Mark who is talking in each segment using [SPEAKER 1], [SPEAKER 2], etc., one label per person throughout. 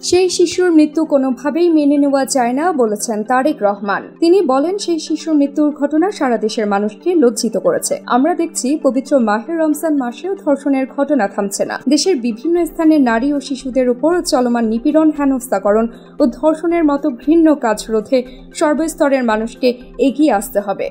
[SPEAKER 1] সেই শিশুর মৃত্যু কোনোভাবেই মেনে নেওয়া যায় না বলেছেন তারেক রহমান। তিনি বলেন, সেই শিশুর মৃত্যুর ঘটনা সারা দেশের মানুষকে লজ্জিত করেছে। আমরা দেখছি পবিত্র মাহে রমজান মাসেও ধর্ষণের ঘটনা থামছে না। দেশের বিভিন্ন স্থানে নারী ও শিশুদের উপর চলমান নিপীড়ন, হেনস্থাকরণ ও ধর্ষণের মতো ঘৃণ্য কাজ রোধে সর্বস্তরের মানুষকে এগিয়ে আসতে হবে।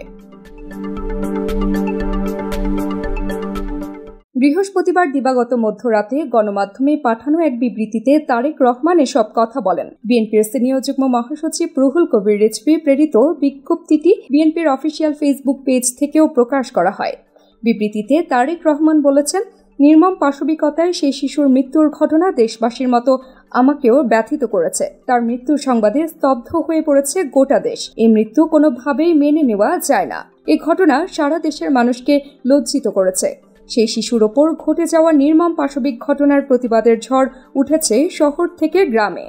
[SPEAKER 1] বৃহস্পতিবার দিবাগত মধ্যরাতে গণমাধ্যমে পাঠানো এক বিবৃতিতে তারেক রহমান এসব কথা বলেন। বিএনপির সিনিয়র যুগ্ম মহাসচিব রুহুল কবির রিজভী প্রেরিত বিজ্ঞপ্তিটি বিএনপির অফিসিয়াল ফেসবুক পেজ থেকেও প্রকাশ করা হয়। বিবৃতিতে তারেক রহমান বলেছেন, নির্মম পাশবিকতায় সেই শিশুর মৃত্যুর ঘটনা দেশবাসীর মতো আমাকেও ব্যথিত করেছে। তার মৃত্যুর সংবাদে স্তব্ধ হয়ে পড়েছে গোটা দেশ। এই মৃত্যু কোনোভাবেই মেনে নেওয়া যায় না। এই ঘটনা সারা দেশের মানুষকে লজ্জিত করেছে। সেই শিশুর ওপর ঘটে যাওয়া নির্মম পাশবিক ঘটনার প্রতিবাদের ঝড় উঠেছে শহর থেকে গ্রামে।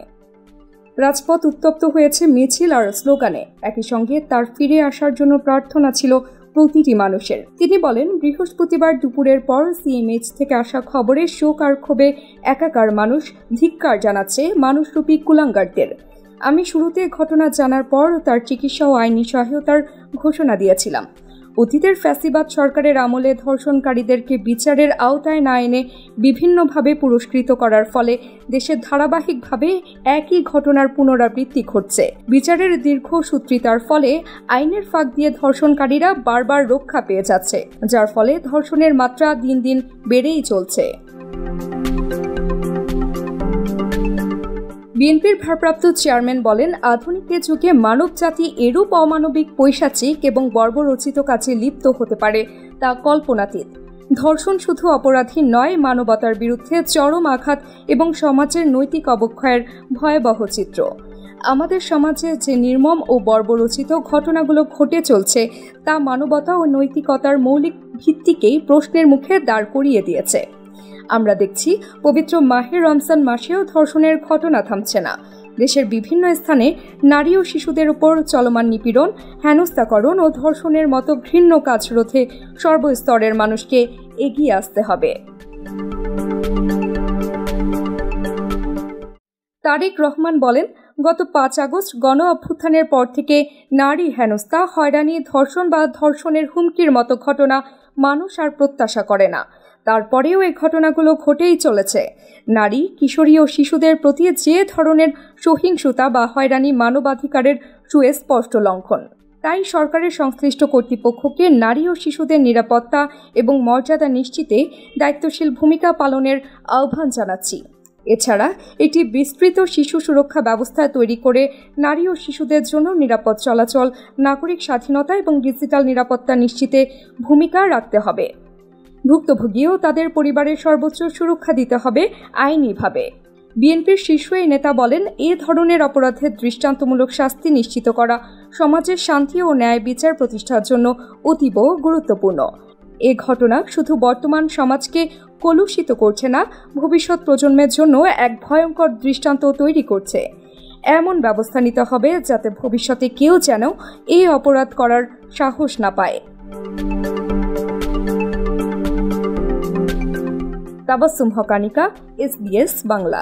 [SPEAKER 1] রাজপথ উত্তপ্ত হয়েছে মিছিল আর স্লোগানে। একই সঙ্গে তার ফিরে আসার জন্য প্রার্থনা ছিল প্রতিটি মানুষের। তিনি বলেন, বৃহস্পতিবার দুপুরের পর সিএমএইচ থেকে আসা খবরে শোক আর ক্ষোভে একাকার মানুষ ধিক্কার জানাচ্ছে মানুষরূপী কুলাঙ্গারদের। আমি শুরুতে ঘটনা জানার পর তার চিকিৎসা ও আইনি সহায়তার ঘোষণা দিয়েছিলাম। অতীতের ফ্যাসিবাদ সরকারের আমলে ধর্ষণকারীদেরকে বিচারের আওতায় না এনে বিভিন্নভাবে পুরস্কৃত করার ফলে দেশে ধারাবাহিকভাবে একই ঘটনার পুনরাবৃত্তি ঘটছে। বিচারের দীর্ঘসূত্রিতার ফলে আইনের ফাঁক দিয়ে ধর্ষণকারীরা বারবার রক্ষা পেয়ে যাচ্ছে, যার ফলে ধর্ষণের মাত্রা দিন দিন বেড়েই চলছে। বিএনপির ভারপ্রাপ্ত চেয়ারম্যান বলেন, আধুনিক যুগে মানবজাতি এরূপ অমানবিক, পৈশাচিক এবং বর্বরচিত কাজে লিপ্ত হতে পারে তা কল্পনাতীত। ধর্ষণ শুধু অপরাধী নয়, মানবতার বিরুদ্ধে চরম আঘাত এবং সমাজের নৈতিক অবক্ষয়ের ভয়াবহ চিত্র। আমাদের সমাজে যে নির্মম ও বর্বরচিত ঘটনাগুলো ঘটে চলছে তা মানবতা ও নৈতিকতার মৌলিক ভিত্তিকেই প্রশ্নের মুখে দাঁড় করিয়ে দিয়েছে। আমরা দেখছি পবিত্র মাহে রমজান মাসেও ধর্ষণের ঘটনা থামছে না। দেশের বিভিন্ন স্থানে নারী ও শিশুদের উপর চলমান নিপীড়ন, হেনস্থাকরণ ও ধর্ষণের মতো ঘৃণ্য কাজ রোধে সর্বস্তরের মানুষকে এগিয়ে আসতে হবে। তারেক রহমান বলেন, গত 5 আগস্ট গণ অভ্যুত্থানের পর থেকে নারী হেনস্থা, হয়রানি, ধর্ষণ বা ধর্ষণের হুমকির মতো ঘটনা মানুষ আর প্রত্যাশা করে না। তারপরেও এই ঘটনাগুলো ঘটেই চলেছে। নারী, কিশোরী ও শিশুদের প্রতি যে ধরনের সহিংসতা বা হয়রানি মানবাধিকারের সুস্পষ্ট লঙ্ঘন। তাই সরকারের সংশ্লিষ্ট কর্তৃপক্ষকে নারী ও শিশুদের নিরাপত্তা এবং মর্যাদা নিশ্চিতে দায়িত্বশীল ভূমিকা পালনের আহ্বান জানাচ্ছি। এছাড়া একটি বিস্তৃত শিশু সুরক্ষা ব্যবস্থা তৈরি করে নারী ও শিশুদের জন্য নিরাপদ চলাচল, নাগরিক স্বাধীনতা এবং ডিজিটাল নিরাপত্তা নিশ্চিতে ভূমিকা রাখতে হবে। ভুক্তভোগী ও তাদের পরিবারের সর্বোচ্চ সুরক্ষা দিতে হবে আইনিভাবে। বিএনপির শীর্ষ এই নেতা বলেন, এ ধরনের অপরাধের দৃষ্টান্তমূলক শাস্তি নিশ্চিত করা সমাজের শান্তি ও ন্যায় বিচার প্রতিষ্ঠার জন্য অতীব গুরুত্বপূর্ণ। এ ঘটনা শুধু বর্তমান সমাজকে কলুষিত করছে না, ভবিষ্যৎ প্রজন্মের জন্য এক ভয়ঙ্কর দৃষ্টান্ত তৈরি করছে। এমন ব্যবস্থা নিতে হবে যাতে ভবিষ্যতে কেউ যেন এই অপরাধ করার সাহস না পায়। তাবাসসুম হক আনিকা, SBS বাংলা।